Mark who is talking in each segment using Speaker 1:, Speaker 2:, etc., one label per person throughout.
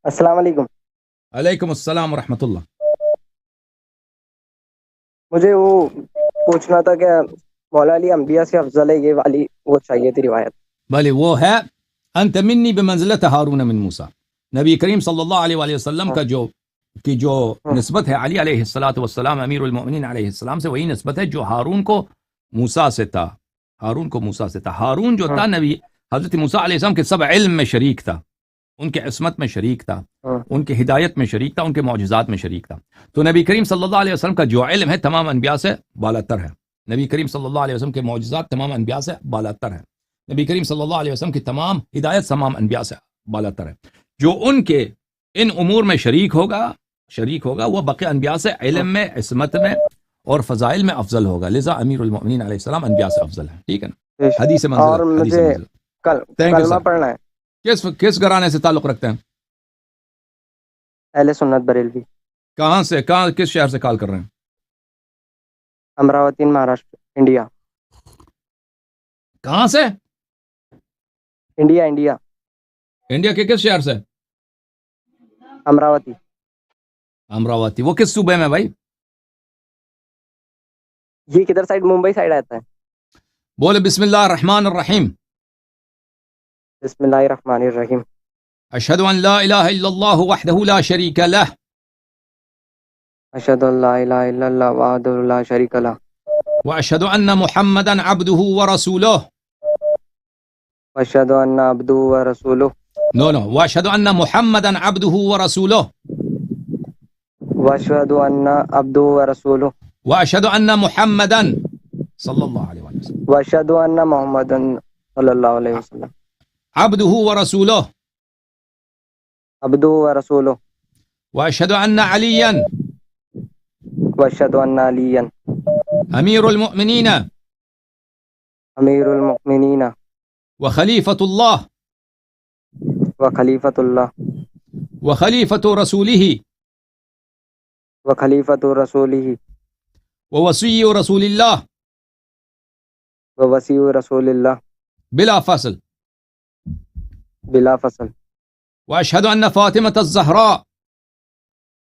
Speaker 1: السلام علیکم.
Speaker 2: علیکم السلام ورحمۃ اللہ.
Speaker 1: مجھے وہ پوچھنا تھا کہ مولا علی انبیاء سے افضل ہے، یہ والی وہ چاہیے تھی روایت.
Speaker 2: بھلے وہ ہے انت منی بمنزلت ہارون من موسیٰ. نبی کریم صلی اللہ علیہ وآلہ وسلم
Speaker 1: ہاں
Speaker 2: کا جو
Speaker 1: ہاں
Speaker 2: نسبت ہے علی علیہ الصلوۃ والسلام امیر المؤمنین علیہ السلام سے، وہی نسبت ہے جو ہارون کو موسیٰ سے تھا. ہارون جو
Speaker 1: ہاں
Speaker 2: تھا نبی حضرت موسیٰ علیہ السلام کے سب علم میں شریک تھا، ان کے عصمت میں شریک تھا،
Speaker 1: ہاں
Speaker 2: ان کے ہدایت میں شریک تھا، ان کے معجزات میں شریک تھا. تو نبی کریم صلی اللہ علیہ وسلم کا جو علم ہے تمام انبیاء سے بالا تر ہے. نبی کریم صلی اللہ علیہ وسلم کے معجزات تمام انبیاء سے بالا تر ہے. نبی کریم صلی اللہ علیہ وسلم کی تمام ہدایت تمام انبیاء سے بالا تر ہے. جو ان کے ان امور میں شریک ہوگا وہ بقیہ انبیاء سے
Speaker 1: ہاں.
Speaker 2: علم میں، عصمت میں اور فضائل میں افضل ہوگا. لذا امیر المؤمنین علیہ السلام انبیاء سے افضل ہے. ٹھیک ہے نا؟ حدیث
Speaker 1: اور
Speaker 2: منزلت، حدیث
Speaker 1: مجھے
Speaker 2: منزلت. تھینک یو
Speaker 1: کلمہ
Speaker 2: سر.
Speaker 1: پڑھنا ہے.
Speaker 2: کس گھرانے سے تعلق رکھتے ہیں؟
Speaker 1: اہل سنت بریلوی،
Speaker 2: کہاں کس شہر سے کال کر رہے ہیں؟
Speaker 1: امراوتی مہاراشٹر، انڈیا.
Speaker 2: کہاں سے؟
Speaker 1: India India.
Speaker 2: انڈیا کے کس شہر سے؟
Speaker 1: امراوتی.
Speaker 2: امراوتی. وہ کس صوبے میں بھائی؟
Speaker 1: یہ کدھر سائڈ؟ ممبئی سائڈ آتا ہے.
Speaker 2: بولے بسم اللہ الرحمن الرحیم.
Speaker 1: بسم اللہ الرحمن الرحیم.
Speaker 2: اشہد ان لا الہ الا اللہ وحدہ لا شریک لہ
Speaker 1: اشہد ان لا الہ الا اللہ وحدہ لا شریک لہ
Speaker 2: واشہد ان محمدا عبدہ ورسولہ.
Speaker 1: واشہد ان عبدہ ورسولہ.
Speaker 2: نو واشہد ان محمدا عبدہ ورسولہ.
Speaker 1: واشہد ان عبدہ ورسولہ.
Speaker 2: واشہد ان محمدا صلی اللہ علیہ وسلم
Speaker 1: واشہد ان محمد صلی اللہ علیہ وسلم
Speaker 2: عبدہ ورسولہ.
Speaker 1: عبدہ ورسولہ.
Speaker 2: واشہد ان علیا
Speaker 1: واشہد ان علی
Speaker 2: امیر المؤمنین
Speaker 1: امیر المؤمنین
Speaker 2: وخلیفۃ اللہ
Speaker 1: وخلیفۃ اللہ
Speaker 2: وخلیفۃ رسولہ
Speaker 1: وخلیفۃ رسولہ
Speaker 2: ووصی رسول اللہ
Speaker 1: ووصی رسول اللہ
Speaker 2: بلا فصل.
Speaker 1: بلا فصل.
Speaker 2: واشہد ان فاطمۃ الزہراء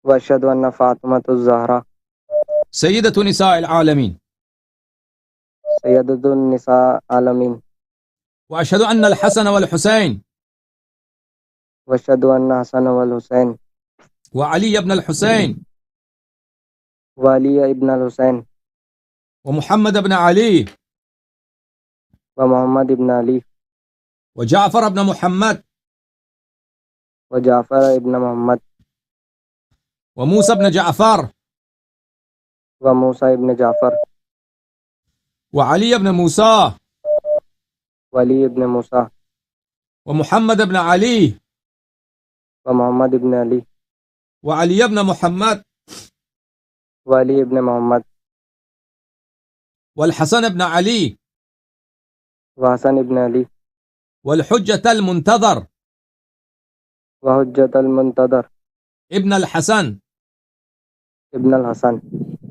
Speaker 1: واشہد ان فاطمۃ الزہرا
Speaker 2: سیدۃ نساء العالمین.
Speaker 1: سیدۃ النساء عالمین.
Speaker 2: واشہد ان الحسن والحسین
Speaker 1: واشہد ان حسن والحسین
Speaker 2: وعلی ابن الحسین
Speaker 1: وعلی ابن الحسین
Speaker 2: ومحمد ابن علی
Speaker 1: ومحمد ابن علی
Speaker 2: وجعفر ابن محمد
Speaker 1: وجعفر ابن محمد
Speaker 2: وموسى ابن جعفر
Speaker 1: وموسیٰ ابن جعفر
Speaker 2: وعلي ابن موسى
Speaker 1: وعلی ابن موسیٰ
Speaker 2: ومحمد ابن علي
Speaker 1: ومحمد ابن علی
Speaker 2: وعلي ابن محمد
Speaker 1: وعلی ابن محمد
Speaker 2: والحسن ابن علي
Speaker 1: وحسن ابن علی
Speaker 2: والحجة المنتظر
Speaker 1: وحجت المنتظر
Speaker 2: ابن الحسن
Speaker 1: ابن الحسن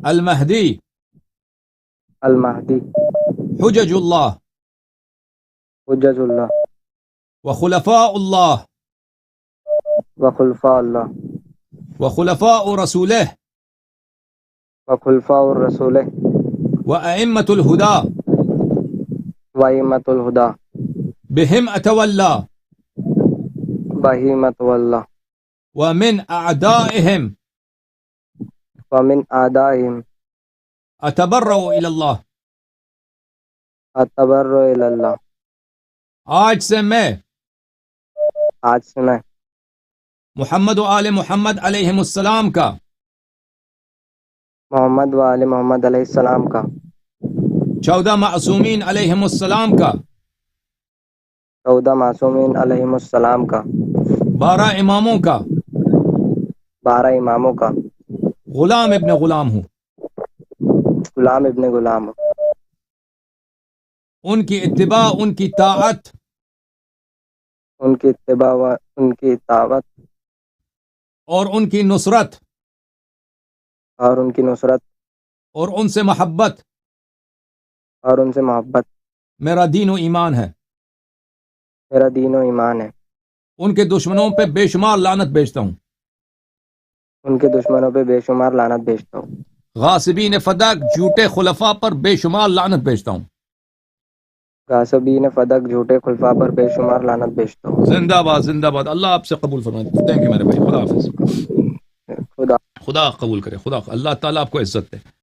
Speaker 2: المهدي
Speaker 1: المہدی
Speaker 2: حجج الله
Speaker 1: حجج اللہ
Speaker 2: وخلفاء الله
Speaker 1: وخلفاء اللہ
Speaker 2: وخلفاء رسوله
Speaker 1: وخلفاء الرسول
Speaker 2: وأئمة الهدى
Speaker 1: وائمۃ الہدا
Speaker 2: بهم أتولى
Speaker 1: بہیمۃ واللہ
Speaker 2: ومن أعدائهم
Speaker 1: ومن اعدائہم
Speaker 2: أتبرأ إلى الله.
Speaker 1: اتبرؤ الی اللہ.
Speaker 2: آج سے میں
Speaker 1: آج سے میں
Speaker 2: محمد و آل محمد علیہ السلام کا
Speaker 1: محمد و آل محمد علیہ السلام کا
Speaker 2: 14 معصومین علیہ السلام کا
Speaker 1: 14 معصومین علیہ السلام کا
Speaker 2: 12 اماموں کا
Speaker 1: 12 اماموں کا
Speaker 2: غلام ابن غلام ہوں.
Speaker 1: غلام ابن غلام ہوں.
Speaker 2: ان کی اتباع، ان کی طاعت
Speaker 1: ان کی اتباع و ان کی اطاعت
Speaker 2: اور ان کی نصرت
Speaker 1: اور ان کی نصرت
Speaker 2: اور ان سے محبت
Speaker 1: اور ان سے محبت
Speaker 2: میرا دین و ایمان ہے.
Speaker 1: میرا دین و ایمان ہے.
Speaker 2: ان کے دشمنوں پہ بے شمار لعنت بھیجتا ہوں.
Speaker 1: ان کے دشمنوں پہ بے شمار لعنت بھیجتا ہوں.
Speaker 2: غاصبین فدق جھوٹے خلفاء پر بے شمار لعنت بھیجتا ہوں.
Speaker 1: غاصبین فدق جھوٹے خلفاء پر بے شمار لعنت بھیجتا ہوں.
Speaker 2: زندہ باد زندہ باد. اللہ آپ سے قبول فرمائے. تھینک یو میرے بھائی. خدا حافظ.
Speaker 1: خدا
Speaker 2: خدا قبول کرے. خدا اللہ تعالیٰ آپ کو عزت دے.